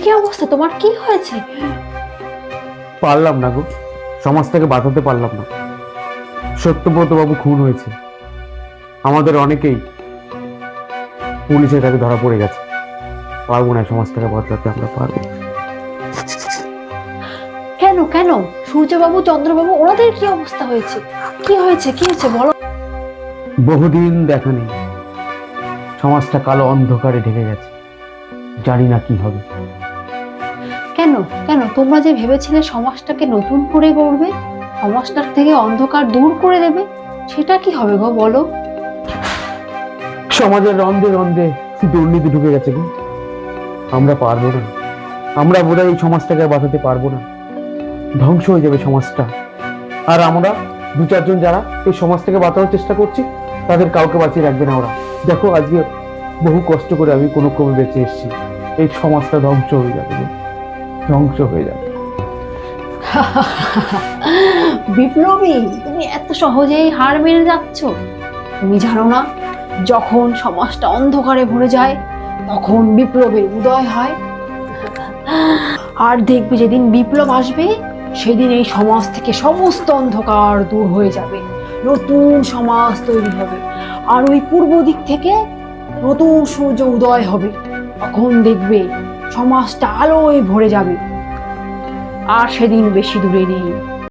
কি অবস্থা তোমার, কি হয়েছে? পারলাম না গো, সমাজটাকে বাঁচাতে পারলাম না। সত্যব্রত বাবু খুন হয়েছে, আমাদের অনেকেই পুলিশের কাছে ধরা পড়ে গেছে। পারবো না সমাজটাকে বাঁচাতে, আমরা পারবো না। কেন কেন? সূর্যবাবু, চন্দ্রবাবু, ওনাদের কি অবস্থা হয়েছে? কি হয়েছে, কি হয়েছে বলো। বহুদিন দেখা নেই, সমাজটা কালো অন্ধকারে ঢেকে গেছে, জানি না কি হবে। কেন কেন তোমরা যে ভেবেছিলে সমাজটাকে নতুন করে গড়বে, সমাজটার থেকে অন্ধকার দূর করে দেবে, সেটা কি হবে গো বলো? সমাজের রন্ধে রন্ধে দুর্নীতি ঢুকে গেছে গো, আমরা পারবো না। আমরা বোধহয় এই সমাজটাকে বাঁচাতে পারবো না, ধ্বংস হয়ে যাবে সমাজটা। আর আমরা দু চারজন যারা এই সমাজটাকে বাঁচানোর চেষ্টা করছি, তাদের কাউকে বাঁচিয়ে রাখবে না ওরা। দেখো আজকে বহু কষ্ট করে আমি কোনো ক্রমে বেঁচে এসেছি, এই সমাজটা ধ্বংস হয়ে যাবে গো, ধ্বংস হয়ে যাবে। বিপ্লবী, তুমি এত সহজেই হার মেনে যাচ্ছ? তুমি জানো না, যখন সমাজটা অন্ধকারে ভরে যায় তখন বিপ্লবের উদয় হয়। আর দেখবে যেদিন বিপ্লব আসবে সেদিন এই সমাজ থেকে সমস্ত অন্ধকার দূর হয়ে যাবে, নতুন সমাজ তৈরি হবে। আর ওই পূর্ব দিক থেকে নতুন সূর্য উদয় হবে, তখন দেখবে সমাজটা আলোয় ভরে যাবে। আর সেদিন বেশি দূরে নেই।